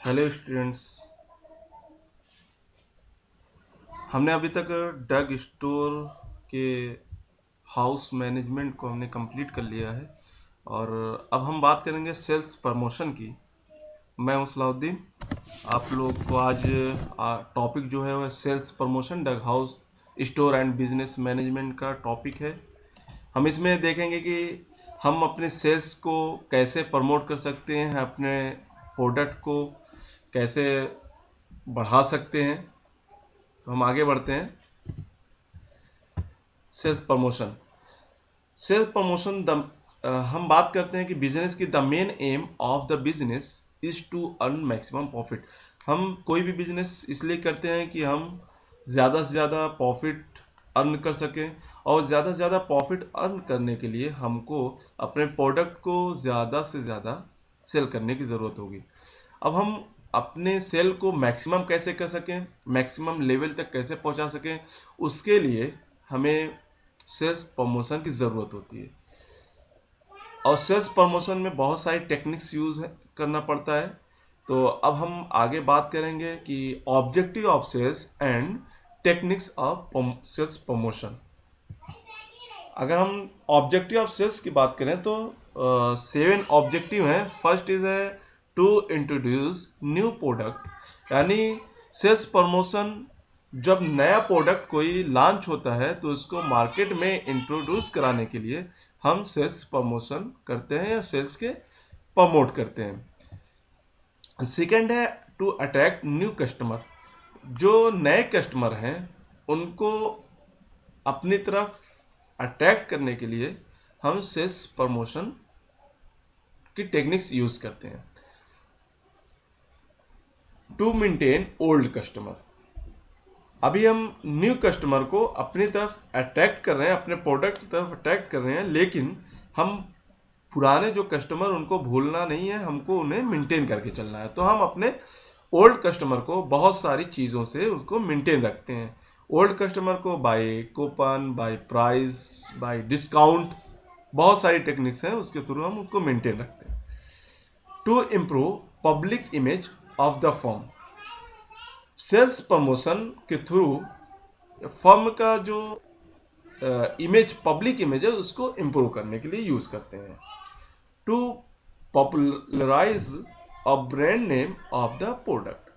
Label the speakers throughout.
Speaker 1: Hello students. हमने अभी तक ड्रग स्टोर के हाउस मैनेजमेंट को हमने कंप्लीट कर लिया है और अब हम बात करेंगे सेल्स प्रमोशन की। मैं हूं सलाउद्दीन। आप लोग को आज टॉपिक जो है वह sales promotion drug house store and business management का टॉपिक है। हम इसमें देखेंगे कि हम अपने सेल्स को कैसे प्रमोट कर सकते हैं, अपने प्रोडक्ट को कैसे बढ़ा सकते हैं। तो हम आगे बढ़ते हैं। Sales promotion. सेल्स प्रमोशन हम बात करते हैं कि बिजनेस की the main aim of the business is to earn maximum profit. हम कोई भी बिजनेस इसलिए करते हैं कि हम ज़्यादा से ज़्यादा प्रॉफिट अर्न कर सकें, और ज़्यादा से ज़्यादा प्रॉफिट अर्न करने के लिए हमको अपने प्रोडक्ट को ज़्यादा से ज़्यादा सेल करने की ज़रूरत होगी। अब हम अपने सेल को मैक्सिमम कैसे कर सकें, मैक्सिमम लेवल तक कैसे पहुंचा सकें, उसके लिए हमें सेल्स प्रमोशन की ज़रूरत होती है। और सेल्स प्रमोशन में बहुत सारी टेक्निक्स यूज करना पड़ता है। तो अब हम आगे बात करेंगे कि objective of sales and techniques of sales promotion. अगर हम ऑब्जेक्टिव ऑफ सेल्स की बात करें तो 7 ऑब्जेक्टिव हैं। फर्स्ट इज है टू इंट्रोड्यूस न्यू प्रोडक्ट, यानी सेल्स प्रमोशन जब नया प्रोडक्ट कोई लॉन्च होता है तो उसको मार्केट में इंट्रोड्यूस कराने के लिए हम सेल्स प्रमोशन करते हैं या सेल्स के प्रमोट करते हैं। सेकेंड है टू अट्रैक्ट न्यू कस्टमर। जो नए कस्टमर हैं उनको अपनी तरफ अट्रैक्ट करने के लिए हम सेल्स प्रमोशन की टेक्निक्स यूज करते हैं। To maintain old customer. अभी हम न्यू कस्टमर को अपनी तरफ अट्रैक्ट कर रहे हैं, अपने प्रोडक्ट की तरफ अट्रैक्ट कर रहे हैं, लेकिन हम पुराने जो कस्टमर उनको भूलना नहीं है, हमको उन्हें मेंटेन करके चलना है। तो हम अपने ओल्ड कस्टमर को बहुत सारी चीज़ों से उसको मेंटेन रखते हैं। ओल्ड कस्टमर को by coupon, by price, by discount, बहुत सारी टेक्निक्स हैं, उसके थ्रू हम उसको मेंटेन रखते हैं। To improve public image of the firm. Sales promotion के थ्रू फर्म का जो इमेज, पब्लिक इमेज है, उसको इम्प्रूव करने के लिए यूज करते हैं। To popularise a brand name of the product.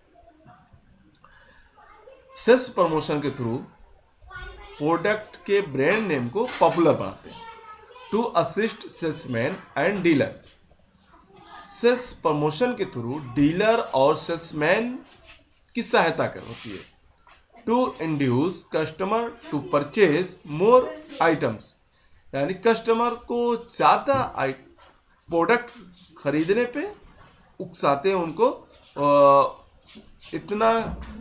Speaker 1: Sales promotion के थ्रू प्रोडक्ट के ब्रांड नेम को पॉपुलर बनाते हैं। To assist salesman and dealer. Sales promotion के थ्रू डीलर और सेल्समैन की सहायता कर होती है। To induce customer to purchase more items, यानी कस्टमर को ज्यादा प्रोडक्ट खरीदने पे उकसाते हैं, उनको इतना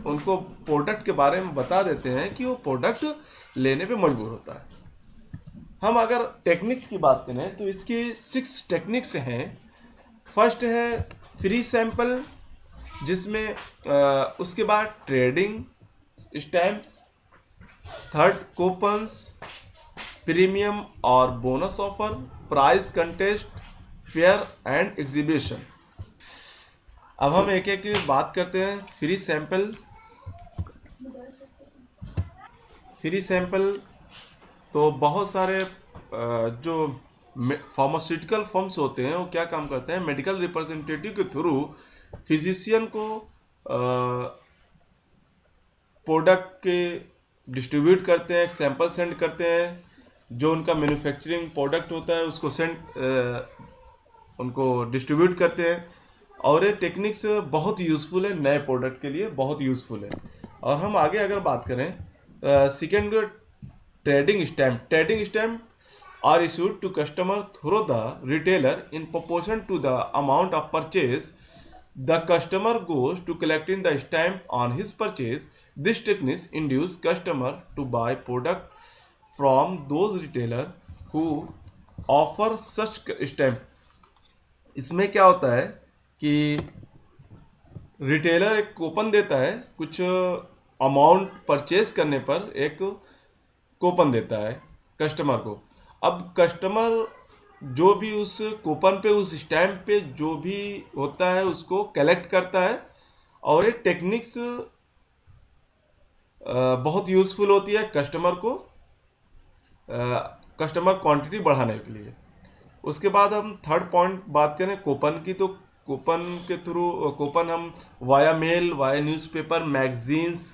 Speaker 1: उनको प्रोडक्ट के बारे में बता देते हैं कि वो प्रोडक्ट लेने पे मजबूर होता है। हम अगर टेक्निक्स की बात करें तो इसकी 6 टेक्निक्स हैं। फर्स्ट है फ्री सैंपल, जिसमें उसके बाद trading stamps, third coupons, premium और bonus offer, prize contest, fair and exhibition. अब हम एक एक की बात करते हैं। फ्री सैंपल तो बहुत सारे जो फार्मास्यूटिकल फर्म्स होते हैं वो क्या काम करते हैं, मेडिकल रिप्रेजेंटेटिव के थ्रू फिजिशियन को प्रोडक्ट के डिस्ट्रीब्यूट करते हैं, सैंपल सेंड करते हैं। जो उनका मैन्युफैक्चरिंग प्रोडक्ट होता है उसको उनको डिस्ट्रीब्यूट करते हैं। और ये टेक्निक्स बहुत यूजफुल है, नए प्रोडक्ट के लिए बहुत यूजफुल है। और हम आगे अगर बात करें, second trading stamp are issued to customer through the retailer in proportion to the amount of purchase. The customer goes to collecting the stamp on his purchase. This technique induces customer to buy product from those retailer who offer such stamp. इसमें क्या होता है कि retailer एक coupon देता है, कुछ amount purchase करने पर एक कूपन देता है कस्टमर को। अब कस्टमर जो भी उस कूपन पे, उस स्टैम्प पे जो भी होता है उसको कलेक्ट करता है और ये टेक्निक्स बहुत यूजफुल होती है कस्टमर को, कस्टमर क्वांटिटी बढ़ाने के लिए। उसके बाद हम थर्ड पॉइंट बात करें कूपन की, तो कूपन के थ्रू, कूपन हम via mail, via newspaper, magazines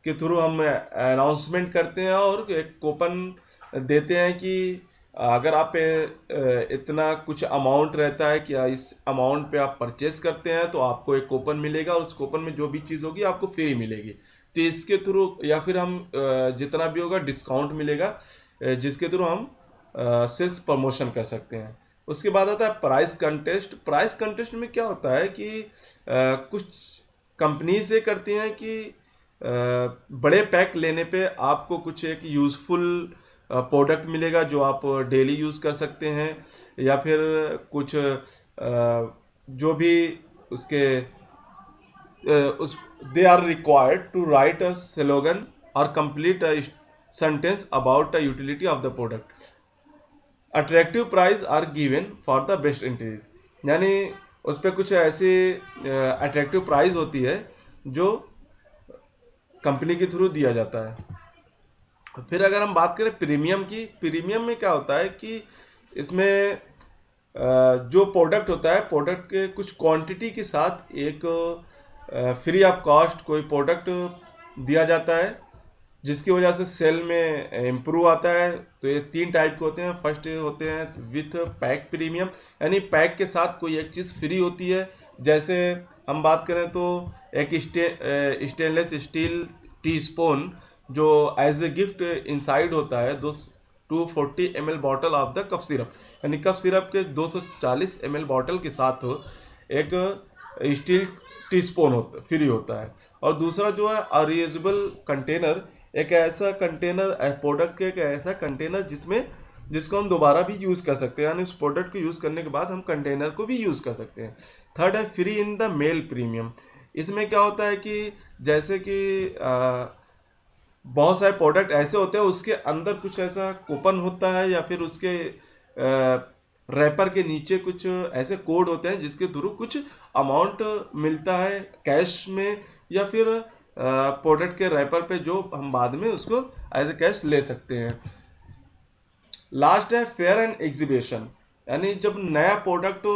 Speaker 1: के थ्रू हम अनाउंसमेंट करते हैं और एक कूपन देते हैं कि अगर आप इतना कुछ अमाउंट रहता है कि इस अमाउंट पे आप परचेस करते हैं तो आपको एक कूपन मिलेगा और उस कूपन में जो भी चीज़ होगी आपको फ्री मिलेगी। तो इसके थ्रू, या फिर हम जितना भी होगा डिस्काउंट मिलेगा, जिसके थ्रू हम सेल्स प्रमोशन कर सकते हैं। उसके बाद आता है प्राइस कंटेस्ट। प्राइस कंटेस्ट में क्या होता है कि कुछ कंपनी से करती हैं कि बड़े पैक लेने पे आपको कुछ एक यूजफुल प्रोडक्ट मिलेगा जो आप डेली यूज कर सकते हैं, या फिर कुछ जो भी उसके उस they are required to write a slogan और complete a sentence about the utility of the product. Attractive prize are given for the best entries, यानी उस पर कुछ ऐसी अट्रैक्टिव प्राइस होती है जो कंपनी के थ्रू दिया जाता है। फिर अगर हम बात करें प्रीमियम की, प्रीमियम में क्या होता है कि इसमें जो प्रोडक्ट होता है, प्रोडक्ट के कुछ क्वांटिटी के साथ एक फ्री ऑफ कॉस्ट कोई प्रोडक्ट दिया जाता है, जिसकी वजह से सेल में इम्प्रूव आता है। तो ये तीन टाइप के होते हैं। फर्स्ट होते हैं विथ पैक प्रीमियम, यानी पैक के साथ कोई एक चीज़ फ्री होती है। जैसे हम बात करें तो एक स्टेनलेस स्टील टी स्पून जो एज ए गिफ्ट इनसाइड होता है 240 ml bottle of the cough syrup, यानी कफ सिरप के 240 ml बॉटल के साथ एक स्टील टी स्पून होता फ्री होता है। और दूसरा जो है रीयूजेबल कंटेनर, एक ऐसा कंटेनर, प्रोडक्ट के एक ऐसा कंटेनर जिसको हम दोबारा भी यूज कर सकते हैं, यानी उस प्रोडक्ट को यूज करने के बाद हम कंटेनर को भी यूज कर सकते हैं। थर्ड है free in the mail premium. इसमें क्या होता है कि जैसे कि बहुत सारे प्रोडक्ट ऐसे होते हैं उसके अंदर कुछ ऐसा कूपन होता है, या फिर उसके रैपर के नीचे कुछ ऐसे कोड होते हैं जिसके थ्रू कुछ अमाउंट मिलता है कैश में, या फिर प्रोडक्ट के रैपर पे जो हम बाद में उसको एज ए कैश ले सकते हैं। लास्ट है फेयर एंड एग्जीबिशन, यानी जब नया प्रोडक्ट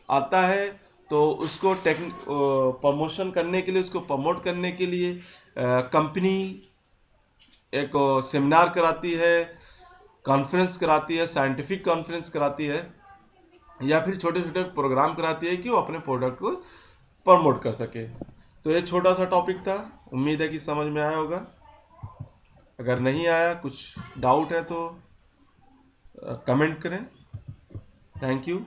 Speaker 1: आता है तो उसको प्रमोशन करने के लिए, उसको प्रमोट करने के लिए कंपनी एक सेमिनार कराती है, कॉन्फ्रेंस कराती है, साइंटिफिक कॉन्फ्रेंस कराती है, या फिर छोटे छोटे प्रोग्राम कराती है कि वो अपने प्रोडक्ट को प्रमोट कर सके। तो ये छोटा सा टॉपिक था, उम्मीद है कि समझ में आया होगा। अगर नहीं आया, कुछ डाउट है तो कमेंट करें। Thank you.